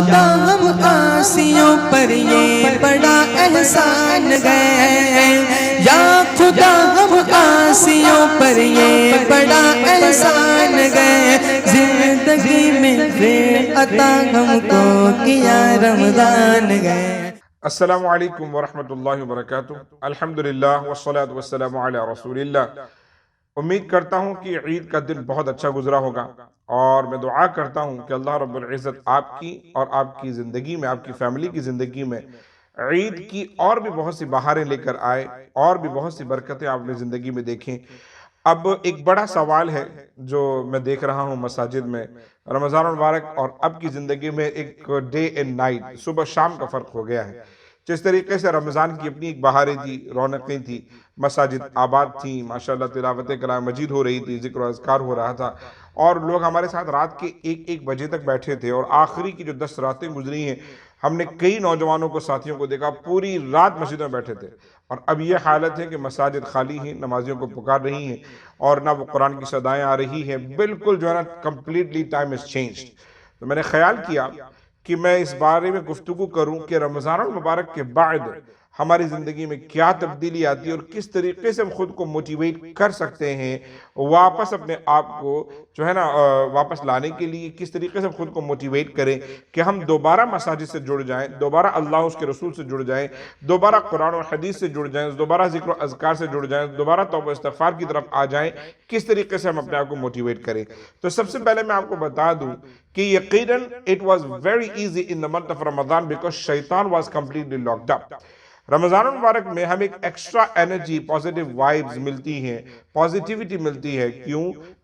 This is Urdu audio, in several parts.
خدا ہم آسیوں پر یہ بڑا احسان گئے، یا خدا ہم آسیوں پر یہ بڑا احسان گئے، زندگی میں پھر عطا ہم کو کیا رمضان گئے۔ السلام علیکم ورحمۃ اللہ وبرکاتہ۔ الحمدللہ والصلاة والسلام علی رسول اللہ۔ امید کرتا ہوں کہ عید کا دن بہت اچھا گزرا ہوگا، اور میں دعا کرتا ہوں کہ اللہ رب العزت آپ کی اور آپ کی زندگی میں، آپ کی فیملی کی زندگی میں عید کی اور بھی بہت سی بہاریں لے کر آئے، اور بھی بہت سی برکتیں آپ نے زندگی میں دیکھیں۔ اب ایک بڑا سوال ہے جو میں دیکھ رہا ہوں مساجد میں، رمضان المبارک اور اب کی زندگی میں ایک ڈے اینڈ نائٹ، صبح شام کا فرق ہو گیا ہے۔ جس طریقے سے رمضان کی اپنی ایک بہاریں تھی، رونقیں تھی، مساجد آباد تھیں، ماشاءاللہ تلاوت کلام مجید ہو رہی تھی، ذکر و اذکار ہو رہا تھا، اور لوگ ہمارے ساتھ رات کے ایک بجے تک بیٹھے تھے، اور آخری کی جو 10 راتیں گزری ہیں، ہم نے کئی نوجوانوں کو، ساتھیوں کو دیکھا پوری رات مسجد میں بیٹھے تھے، اور اب یہ حالت ہے کہ مساجد خالی ہیں، نمازیوں کو پکار رہی ہیں، اور نہ وہ قرآن کی صدائیں آ رہی ہیں، بالکل جو ہے نا کمپلیٹلی ٹائم از چینجڈ۔ تو میں نے خیال کیا کہ میں اس بارے میں گفتگو کروں کہ رمضان المبارک کے بعد ہماری زندگی میں کیا تبدیلی آتی ہے، اور کس طریقے سے ہم خود کو موٹیویٹ کر سکتے ہیں واپس اپنے آپ کو جو ہے نا واپس لانے کے لیے، کس طریقے سے ہم خود کو موٹیویٹ کریں کہ ہم دوبارہ مساجد سے جڑ جائیں، دوبارہ اللہ اس کے رسول سے جڑ جائیں، دوبارہ قرآن و حدیث سے جڑ جائیں، دوبارہ ذکر و اذکار سے جڑ جائیں، دوبارہ توبہ استغفار کی طرف آ جائیں، کس طریقے سے ہم اپنے آپ کو موٹیویٹ کریں۔ تو سب سے پہلے میں آپ کو بتا دوں کہ یقیناً it was very easy in the month of Ramadan because شیطان was completely locked up۔ رمضان المبارک میں ہمیں ایک ایکسٹرا انرجی، پازیٹیو وائبز ملتی ہیں، پازیٹیوٹی ملتی ہے۔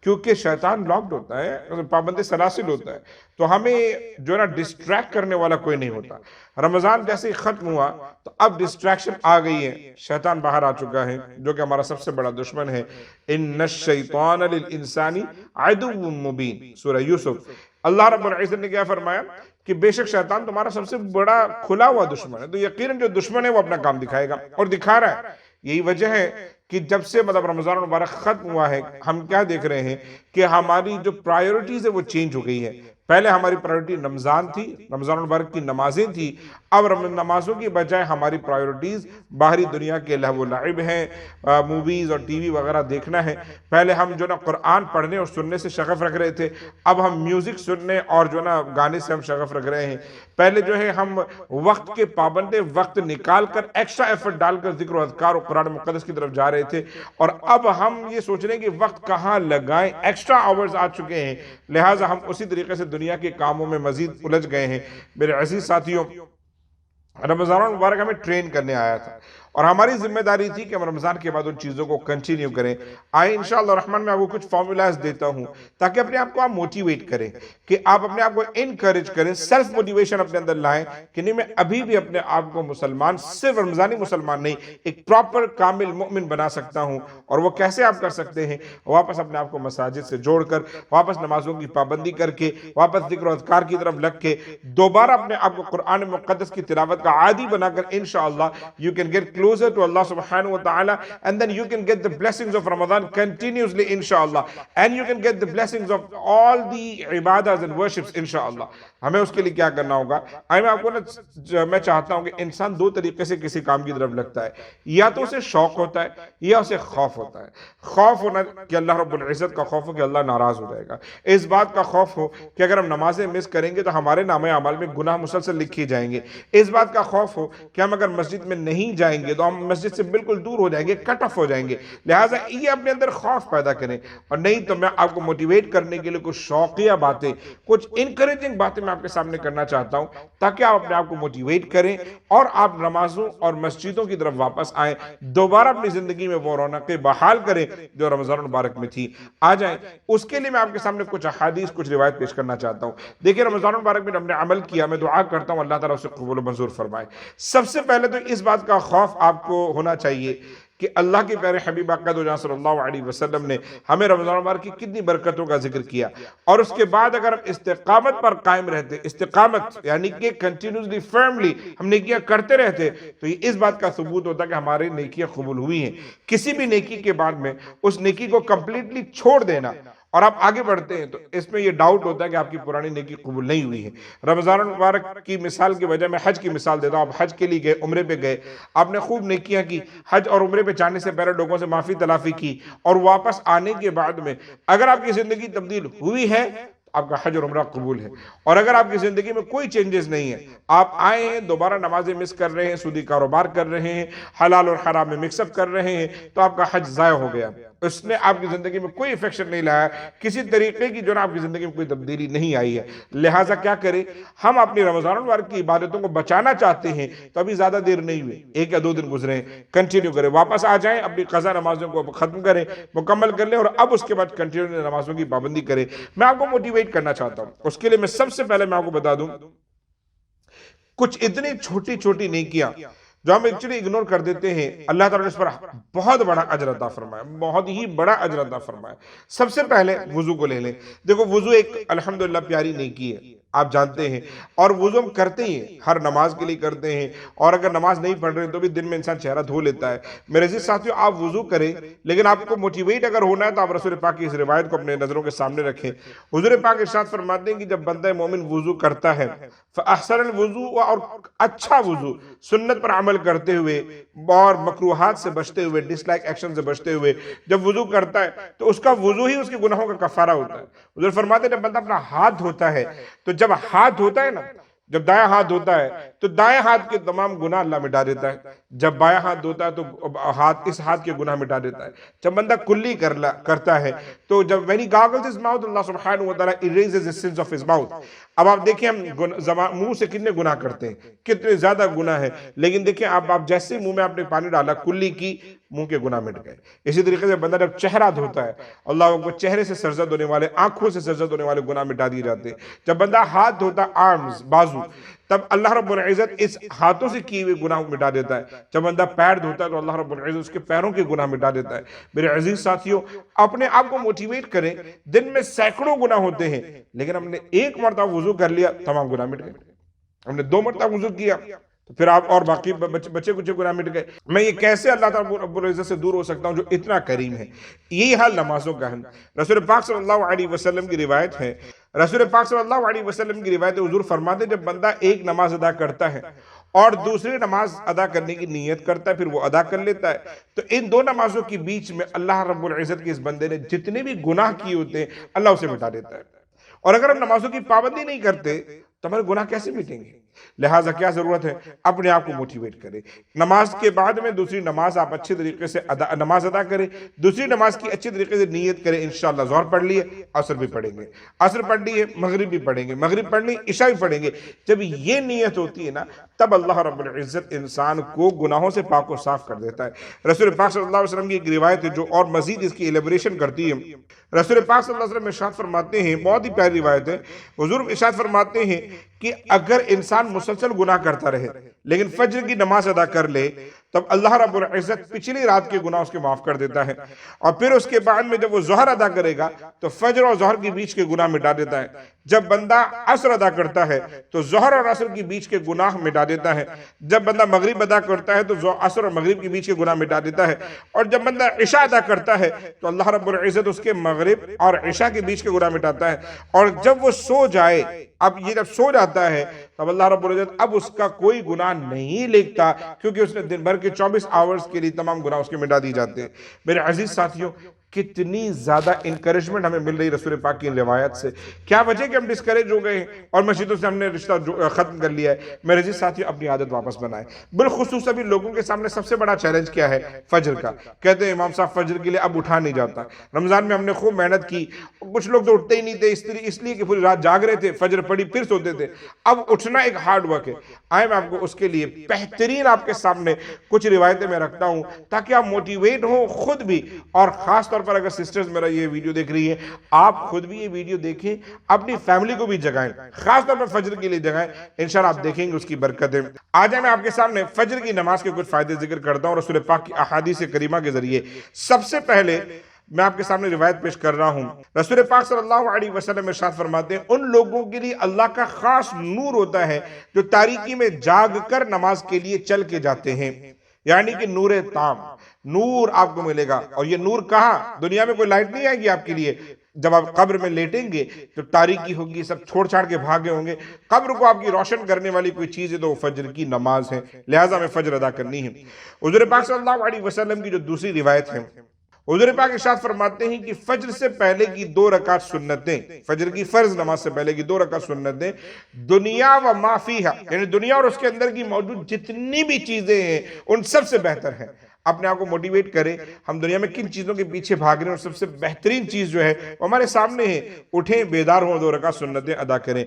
کیونکہ شیطان لاکڈ ہوتا ہے، پابند سلاسل ہوتا ہے، تو ہمیں جو ہے نا ڈسٹریکٹ کرنے والا کوئی نہیں ہوتا۔ رمضان جیسے ہی ختم ہوا تو اب ڈسٹریکشن آ گئی ہے، شیطان باہر آ چکا ہے، جو کہ ہمارا سب سے بڑا دشمن ہے۔ ان الشیطان للانسان عدو مبین، سورہ یوسف۔ اللہ رب العزت نے کیا فرمایا کہ بے شک شیطان تمہارا سب سے بڑا کھلا ہوا دشمن ہے۔ تو یقیناً جو دشمن ہے وہ اپنا کام دکھائے گا، اور دکھا رہا ہے۔ یہی وجہ ہے کہ جب سے رمضان المبارک ختم ہوا ہے، ہم کیا دیکھ رہے ہیں کہ ہماری جو پرائیورٹیز ہے وہ چینج ہو گئی ہے۔ پہلے ہماری پرائیورٹی رمضان تھی، رمضان المبارک کی نمازیں تھی، اب نمازوں کی بجائے ہماری پرائیورٹیز باہری دنیا کے لہو و لعب ہیں، موویز اور ٹی وی وغیرہ دیکھنا ہے۔ پہلے ہم جو نا قرآن پڑھنے اور سننے سے شغف رکھ رہے تھے، اب ہم میوزک سننے اور جو نا گانے سے ہم شغف رکھ رہے ہیں۔ پہلے جو ہے ہم وقت کے پابندے، وقت نکال کر ایکسٹرا ایفرٹ ڈال کر ذکر و اذکار اور قرآن مقدس کی طرف جا رہے تھے، اور اب ہم یہ سوچ رہے ہیں کہ وقت کہاں لگائیں، ایکسٹرا آورز آ چکے ہیں، لہٰذا ہم اسی طریقے سے دنیا کے کاموں میں مزید الجھ گئے ہیں۔ میرے عزیز ساتھیوں، رمضان المبارک ہمیں ٹرین کرنے آیا تھا، اور ہماری ذمہ داری تھی کہ ہم رمضان کے بعد ان چیزوں کو کنٹینیو کریں۔ آئیں انشاءاللہ الرحمن میں آپ کو کچھ فارمولاز دیتا ہوں تاکہ اپنے آپ کو آپ موٹیویٹ کریں، کہ آپ اپنے آپ کو انکریج کریں، سیلف موٹیویشن اپنے اندر لائیں کہ نہیں، میں ابھی بھی اپنے آپ کو مسلمان، صرف رمضانی مسلمان نہیں، ایک پراپر کامل مومن بنا سکتا ہوں۔ اور وہ کیسے آپ کر سکتے ہیں؟ واپس اپنے آپ کو مساجد سے جوڑ کر، واپس نمازوں کی پابندی کر کے، واپس ذکر و اذکار کی طرف لگ کے، دوبارہ اپنے آپ کو قرآن مقدس کی تلاوت کا عادی بنا کر انشاءاللہ you can get closer to Allah subhanahu wa ta'ala, and then you can get the blessings of Ramadan continuously inshallah, and you can get the blessings of all the ibadahs and worships inshallah۔ ہمیں اس کے لیے کیا کرنا ہوگا؟ میں آپ کو میں چاہتا ہوں کہ انسان دو طریقے سے کسی کام کی طرف لگتا ہے، یا تو اسے شوق ہوتا ہے، یا اسے خوف ہوتا ہے۔ خوف ہونا کہ اللہ رب العزت کا خوف ہو کہ اللہ ناراض ہو جائے گا، اس بات کا خوف ہو کہ اگر ہم نمازیں مس کریں گے تو ہمارے نامہ اعمال میں گناہ مسلسل لکھے جائیں گے، اس بات کا خوف ہو کہ ہم اگر مسجد میں نہیں جائیں گے تو ہم مسجد سے بالکل دور ہو جائیں گے، کٹ آف ہو جائیں گے۔ لہٰذا یہ اپنے اندر خوف پیدا کریں، اور نہیں تو میں آپ کو موٹیویٹ کرنے کے لیے کچھ شوقیہ باتیں، کچھ انکریجنگ باتیں میں آپ کے سامنے کرنا چاہتا ہوں تاکہ آپ اپنے آپ کو موٹیویٹ کریں، اور آپ نمازوں اور مسجدوں کی طرف واپس آئیں، دوبارہ اپنی زندگی میں وہ رونقیں بحال کریں جو رمضان المبارک میں تھی۔ آ جائیں، اس کے لیے میں آپ کے سامنے کچھ احادیث، کچھ روایت پیش کرنا چاہتا ہوں۔ دیکھیں، رمضان المبارک میں ہم نے عمل کیا، میں دعا کرتا ہوں اللہ تعالیٰ اسے قبول و منظور فرمائے۔ سب سے پہلے تو اس بات کا خوف آپ کو ہونا چاہیے کہ اللہ کے پیارے حبیب آقا دو جہاں صلی اللہ علیہ وسلم نے ہمیں رمضان المبارک کی کتنی برکتوں کا ذکر کیا، اور اس کے بعد اگر ہم استقامت پر قائم رہتے، استقامت یعنی کہ کنٹینیوسلی فرملی ہم نیکیاں کرتے رہتے، تو یہ اس بات کا ثبوت ہوتا کہ ہماری نیکیاں قبول ہوئی ہیں۔ کسی بھی نیکی کے بعد میں اس نیکی کو کمپلیٹلی چھوڑ دینا اور آپ آگے بڑھتے ہیں تو اس میں یہ ڈاؤٹ ہوتا ہے کہ آپ کی پرانی نیکی قبول نہیں ہوئی ہے۔ رمضان المبارک کی مثال کی وجہ میں حج کی مثال دیتا ہوں۔ آپ حج کے لیے گئے، عمرے پہ گئے، آپ نے خوب نیکیاں کی، حج اور عمرے پہ جانے سے پہلے لوگوں سے معافی تلافی کی، اور واپس آنے کے بعد میں اگر آپ کی زندگی تبدیل ہوئی ہے، آپ کا حج اور عمرہ قبول ہے۔ اور اگر آپ کی زندگی میں کوئی چینجز نہیں ہے، آپ آئے ہیں، دوبارہ نمازیں مس کر رہے ہیں، سودی کاروبار کر رہے ہیں، حلال اور حرام میں مکس اپ کر رہے ہیں، تو آپ کا حج ضائع ہو گیا۔ اس نے آپ کی زندگی میں کوئی افیکشن نہیں لایا، کسی طریقے کی جو نا آپ کی زندگی میں کوئی تبدیلی نہیں آئی ہے۔ لہٰذا کیا کریں، ہم اپنی رمضان المبارک کی عبادتوں کو بچانا چاہتے ہیں تو ابھی زیادہ دیر نہیں ہوئی، 1 یا 2 دن گزرے ہیں، کنٹینیو کریں، واپس آ جائیں، اپنی قضا نمازوں کو ختم کریں، مکمل کر لیں، اور اب اس کے بعد کنٹینیو نمازوں کی پابندی کریں۔ میں آپ کو موٹیویٹ کرنا چاہتا ہوں، اس کے لیے میں سب سے پہلے میں آپ کو بتا دوں کچھ اتنی چھوٹی چھوٹی نیکیاں جو ہم ایکچولی اگنور کر دیتے ہیں، اللہ تعالیٰ نے اس پر بہت بڑا اجر عطا فرمایا، بہت ہی بڑا اجر عطا فرمایا۔ سب سے پہلے وضو کو لے لیں۔ دیکھو وضو ایک الحمدللہ پیاری نیکی ہے، آپ جانتے ہیں، اور وضو ہم کرتے ہی ہیں، ہر نماز کے لیے کرتے ہیں، اور اگر نماز نہیں پڑھ رہے تو بھی دن میں انسان چہرہ دھو لیتا ہے۔ میرے عزیز ساتھیوں، آپ وضو کریں، لیکن آپ کو موٹیویٹ اگر ہونا ہے تو آپ رسول پاک کی اس روایت کو اپنے نظروں کے سامنے رکھیں۔ حضور پاک ارشاد فرماتے ہیں کہ جب بندہ مومن وضو کرتا ہے فَأَحْسَنَ الْوُضُوءَ، اور اچھا وضو، سنت پر عمل کرتے ہوئے اور مکروہات سے بچتے ہوئے، ڈس لائک ایکشن سے بچتے ہوئے جب وضو کرتا ہے تو اس کا وضو ہی اس کے گناہوں کا کفارہ ہوتا ہے۔ حضور فرماتے ہیں جب بندہ اپنا ہاتھ دھوتا ہے تو جب ہاتھ دھوتا ہے نا، جب دائیں ہاتھ دھوتا ہے تو دائیں ہاتھ کے تمام گناہ اللہ مٹا دیتا ہے، جب بائیں ہاتھ دھوتا ہے تو اس ہاتھ کے گناہ مٹا دیتا ہے۔ جب بندہ کلی کرتا ہے تو جب when he gargles his mouth, اللہ سبحانہ وتعالی erases the sins of his mouth۔ اب آپ دیکھیں ہم منہ سے کتنے گناہ کرتے ہیں، کتنے زیادہ گناہ ہیں، لیکن دیکھیں آپ جیسے منہ میں آپ نے پانی ڈالا، کلی کی، منہ کے گناہ مٹ گئے۔ اسی طریقے سے بندہ جب چہرہ دھوتا ہے، اللہ کو چہرے سے سرزد ہونے والے، آنکھوں سے سرزد ہونے والے گناہ مٹا دیے جاتے ہیں۔ جب بندہ ہاتھ دھوتا، آرمز، بازو، تب اللہ رب العزت اس ہاتھوں سے کیے ہوئے گناہ مٹا دیتا ہے۔ جب بندہ پیر دھوتا ہے تو اللہ رب العزت اس کے پیروں کے گناہ مٹا دیتا ہے۔ میرے عزیز ساتھیوں، اپنے آپ کو موٹیویٹ کریں، دن میں سینکڑوں گناہ ہوتے ہیں، لیکن ہم نے 1 مرتبہ وضو کر لیا، تمام گناہ مٹ گئے۔ ہم نے 2 مرتبہ وضو کیا تو پھر آپ اور باقی بچے کچھ گناہ مٹ گئے۔ میں یہ کیسے اللہ تعالیٰ رب العزت سے دور ہو سکتا ہوں جو اتنا کریم ہے؟ یہی حال نمازوں کا ہے۔ رسول پاک صلی اللہ علیہ وسلم کی روایت ہے، رسول پاک صلی اللہ علیہ وسلم کی روایت حضور فرماتے ہیں جب بندہ ایک نماز ادا کرتا ہے اور دوسری نماز ادا کرنے کی نیت کرتا ہے، پھر وہ ادا کر لیتا ہے، تو ان 2 نمازوں کے بیچ میں اللہ رب العزت کے اس بندے نے جتنے بھی گناہ کیے ہوتے ہیں اللہ اسے مٹا دیتا ہے۔ اور اگر ہم نمازوں کی پابندی نہیں کرتے تو ہمارے گناہ کیسے مٹیں گے؟ لہٰذا کیا ضرورت ہے؟ اپنے آپ کو موٹیویٹ کریں۔ نماز کے بعد میں دوسری نماز آپ اچھے طریقے سے نماز ادا کریں، دوسری نماز کی اچھی طریقے سے نیت کریں، انشاءاللہ ظہر پڑھ لیے، عصر بھی پڑھیں گے، عصر پڑھ لیے، مغرب بھی پڑھیں گے، مغرب پڑھ لی، عشاء بھی پڑھیں گے۔ جب یہ نیت ہوتی ہے نا، تب اللہ رب العزت انسان کو گناہوں سے پاک و صاف کر دیتا ہے۔ رسول پاک صلی اللہ علیہ وسلم کی ایک روایت ہے جو اور مزید اس کی ایلیبریشن کرتی ہے۔ رسول پاک صلی اللہ علیہ وسلم ارشاد فرماتے ہیں، بہت ہی پیاری روایت ہے، حضور ارشاد فرماتے ہیں کہ اگر انسان مسلسل گناہ کرتا رہے لیکن فجر کی نماز ادا کر لے، تب اللہ رب العزت پچھلی رات کے گناہ اس کے معاف کر دیتا ہے، اور پھر اس کے بعد میں جب وہ ظہر ادا کرے گا تو فجر اور ظہر کے بیچ کے گناہ مٹا دیتا ہے۔ جب بندہ عصر ادا کرتا ہے تو ظہر اور عصر کے بیچ کے گناہ مٹا دیتا ہے۔ جب بندہ مغرب ادا کرتا ہے تو عصر اور مغرب کے بیچ کے گناہ مٹا دیتا ہے، اور جب بندہ عشاء ادا کرتا ہے تو اللہ رب العزت اس کے مغرب اور عشاء کے بیچ کے گناہ مٹاتا ہے۔ اور جب وہ سو جائے، اب یہ جب سو جاتا ہے تب اللہ رب العزت اب اس کا کوئی گناہ نہیں لکھتا، کیونکہ اس نے دن بھر کے 24 آورز کے لیے تمام گناہ اس کے مٹا دی جاتے ہیں۔ میرے عزیز ساتھیوں، کتنی زیادہ انکریجمنٹ ہمیں مل رہی رسول پاک کی روایت سے۔ کیا وجہ کہ ہم ڈسکریج ہو گئے ہیں اور مسجدوں سے ہم نے رشتہ ختم کر لیا ہے؟ میرے عزیز ساتھیوں، اپنی عادت واپس بنائیں۔ بالخصوص ابھی لوگوں کے سامنے سب سے بڑا چیلنج کیا ہے؟ فجر کا۔ کہتے ہیں امام صاحب فجر کے لیے اب اٹھا نہیں جاتا۔ رمضان میں ہم نے خوب محنت کی، کچھ لوگ تو اٹھتے ہی نہیں تھے اس لیے کہ پوری رات جاگ رہے تھے، فجر پڑھی پھر سوتے تھے۔ اب اٹھنا ایک ہارڈ ورک ہے۔ آئے میں آپ کو اس کے لیے بہترین آپ کے سامنے کچھ روایتیں میں رکھتا ہوں تاکہ آپ موٹیویٹ ہوں خود بھی، اور خاص طور پر اگر سسٹرز میرا یہ ویڈیو دیکھ رہی ہے، آپ خود بھی یہ ویڈیو دیکھیں، اپنی فیملی کو بھی جگائیں، خاص طور پر فجر کے لیے جگائیں، انشاءاللہ آپ دیکھیں گے اس کی برکتیں۔ آج میں آپ کے سامنے فجر کی نماز کے کچھ فائدے ذکر کرتا ہوں رسول پاک کی احادیث کریمہ کے ذریعے۔ سب سے پہلے میں آپ کے سامنے روایت پیش کر رہا ہوں، رسول پاک صلی اللہ علیہ وسلم ارشاد فرماتے ہیں ان لوگوں کے لیے اللہ کا خاص نور ہوتا ہے جو تاریکی میں جاگ کر نماز کے لیے چل کے جاتے ہیں، یعنی کہ نور تام، نور آپ کو ملے گا۔ اور یہ نور کہاں؟ دنیا میں کوئی لائٹ نہیں آئے گی آپ کے لیے، جب آپ قبر میں لیٹیں گے تو تاریکی ہوگی، سب چھوڑ چھاڑ کے بھاگے ہوں گے، قبر کو آپ کی روشن کرنے والی کوئی چیز ہے تو وہ فجر کی نماز ہے، لہٰذا ہمیں فجر ادا کرنی ہے۔ حضور پاک صلی اللہ علیہ وسلم کی جو دوسری روایت ہے، حضور پاک ارشاد فرماتے ہیں کہ فجر سے پہلے کی 2 رکعت سنتیں، فجر کی فرض نماز سے پہلے کی 2 رکعت سنتیں، دنیا و ما فیہا، یعنی دنیا اور اس کے اندر کی موجود جتنی بھی چیزیں ہیں ان سب سے بہتر ہے۔ اپنے آپ کو موٹیویٹ کریں، ہم دنیا میں کن چیزوں کے پیچھے بھاگ رہے ہیں اور سب سے بہترین چیز جو ہے وہ ہمارے سامنے ہے، اٹھیں بیدار ہوں 2 رکعت سنتیں ادا کریں۔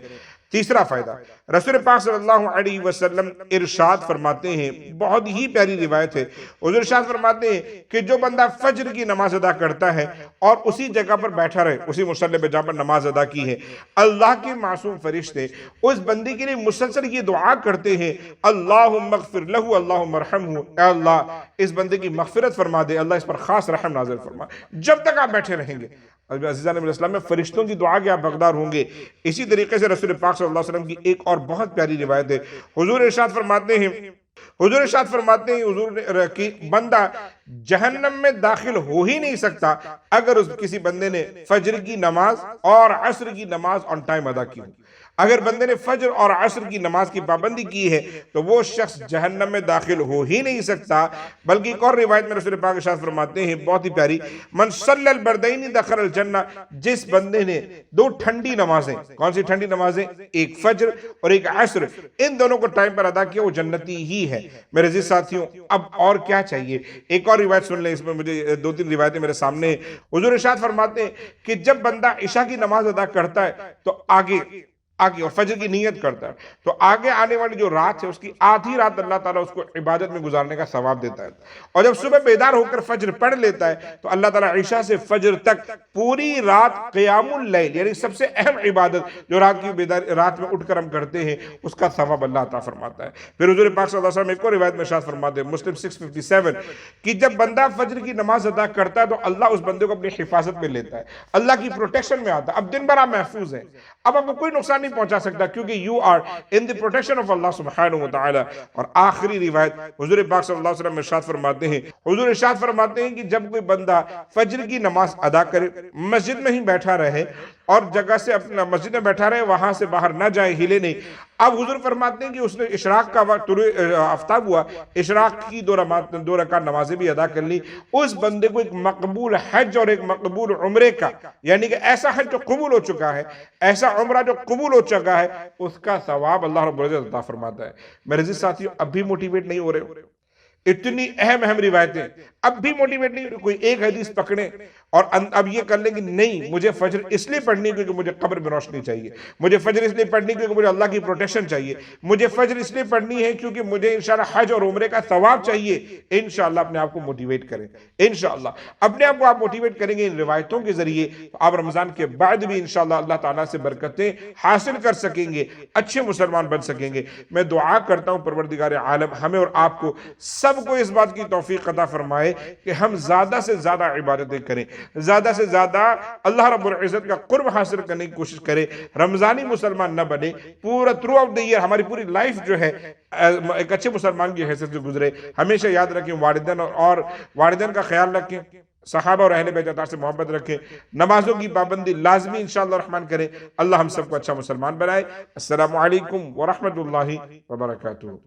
تیسرا فائدہ، رسول پاک صلی اللہ علیہ وسلم ارشاد فرماتے ہیں، بہت ہی پیاری روایت ہے، حضور ارشاد فرماتے ہیں کہ جو بندہ فجر کی نماز ادا کرتا ہے اور اسی جگہ پر بیٹھا رہے، اسی مصلی پہ جہاں پر نماز ادا کی ہے، اللہ کے معصوم فرشتے اس بندے کے لیے مسلسل یہ دعا کرتے ہیں، اللہم اغفر لہ اللہم ارحمہ، اے اللہ اس بندے کی مغفرت فرما دے، اللہ اس پر خاص رحم نازل فرما، جب تک آپ بیٹھے رہیں گے۔ عزیزان علیہ السلام میں فرشتوں کی دعا کے آپ حقدار ہوں گے۔ اسی طریقے سے رسول پاک صلی اللہ علیہ وسلم کی ایک اور بہت پیاری روایت ہے، حضور ارشاد فرماتے ہیں حضور نے کہ بندہ جہنم میں داخل ہو ہی نہیں سکتا اگر کسی بندے نے فجر کی نماز اور عصر کی نماز آن ٹائم ادا کی ہو۔ اگر بندے نے فجر اور عصر کی نماز کی پابندی کی ہے تو وہ شخص جہنم میں داخل ہو ہی نہیں سکتا۔ بلکہ ایک اور روایت میں رسول پاک ارشاد فرماتے ہیں بہت ہی پیاری، من صلی البردین دخل الجنہ، جس بندے نے 2 ٹھنڈی نمازیں، کون سی ٹھنڈی نمازیں؟ ایک فجر اور ایک عصر، ان دونوں کو ٹائم پر ادا کیا وہ جنتی ہی ہے۔ میرے عزیز ساتھیوں، اب اور کیا چاہیے؟ ایک اور روایت سن لیں، اس میں مجھے 2-3 روایتیں میرے سامنے ہیں۔ حضور ارشاد فرماتے ہیں کہ جب بندہ عشاء کی نماز ادا کرتا ہے تو آگے اور فجر کی نیت کرتا ہے تو آگے آنے والی جو رات ہے اس کی آدھی رات اللہ تعالیٰ اس کو عبادت میں گزارنے کا ثواب دیتا ہے، اور جب صبح بیدار ہو کر فجر پڑھ لیتا ہے تو اللہ تعالیٰ عشاء سے فجر تک پوری رات قیام اللیل، یعنی سب سے اہم عبادت جو رات میں اٹھ کر ہم کرتے ہیں، اس کا ثواب اللہ عطا فرماتا ہے۔ پھر حضور پاک صلی اللہ علیہ وسلم ایک اور روایت میں ارشاد فرماتے ہیں، مسلم 657، کہ جب بندہ فجر کی نماز ادا کرتا ہے تو اللہ اس بندے کو اپنی حفاظت میں لیتا ہے، اللہ کی پروٹیکشن میں آتا ہے، اب دن بھر آپ محفوظ ہیں، اب آپ کو کوئی نقصان نہیں پہنچا سکتا کیونکہ you are in the protection of Allah سبحانہ وتعالی۔ اور آخری روایت حضور پاک صلی اللہ علیہ وسلم ارشاد فرماتے ہیں، حضور ارشاد فرماتے ہیں کہ جب کوئی بندہ فجر کی نماز ادا کرے، مسجد میں ہی بیٹھا رہے اور جگہ سے اپنا مسجد میں بیٹھا رہے، وہاں سے باہر نہ جائے، ہلے نہیں، اب حضور فرماتے ہیں کہ اس نے اشراق کا وقت آفتاب ہوا، اشراق کی 2 رکعت نمازیں بھی ادا کر لی، اس بندے کو ایک مقبول حج اور ایک مقبول عمرے کا، یعنی کہ ایسا حج جو قبول ہو چکا ہے، ایسا عمرہ جو قبول ہو چکا ہے، اس کا ثواب اللہ رب العزت عطا فرماتا ہے۔ میرے عزیز ساتھیوں، اب بھی موٹیویٹ نہیں ہو رہے؟ اتنی اہم روایتیں، اب بھی موٹیویٹ نہیں ہو رہے؟ کوئی ایک حدیث پکڑیں اور اب یہ کر لیں کہ نہیں، مجھے فجر اس لیے پڑھنی کیونکہ مجھے قبر میں روشنی چاہیے، مجھے فجر اس لیے پڑھنی کیونکہ مجھے اللہ کی پروٹیکشن چاہیے، مجھے فجر اس لیے پڑھنی ہے کیونکہ مجھے انشاءاللہ حج اور عمرے کا ثواب چاہیے۔ انشاءاللہ اپنے آپ کو موٹیویٹ کریں، انشاءاللہ اپنے آپ کو آپ موٹیویٹ کریں گے ان روایتوں کے ذریعے، تو آپ رمضان کے بعد بھی انشاءاللہ اللہ تعالیٰ سے برکتیں حاصل کر سکیں گے، اچھے مسلمان بن سکیں گے۔ میں دعا کرتا ہوں پروردگار عالم ہمیں اور آپ کو سب کو اس بات کی توفیق عطا فرمائے کہ ہم زیادہ سے زیادہ عبادتیں کریں، زیادہ سے زیادہ اللہ رب العزت کا قرب حاصل کرنے کی کوشش کریں، رمضانی مسلمان نہ بنے، پورا تھرو آؤٹ دی ایئر ہماری پوری لائف جو ہے ایک اچھے مسلمان کی حیثیت سے گزرے۔ ہمیشہ یاد رکھیں والدین کا خیال رکھیں، صحابہ اور اہل بیت اطہار سے محبت رکھیں، نمازوں کی پابندی لازمی انشاءاللہ الرحمن کریں۔ اللہ ہم سب کو اچھا مسلمان بنائے۔ السلام علیکم ورحمۃ اللہ وبرکاتہ۔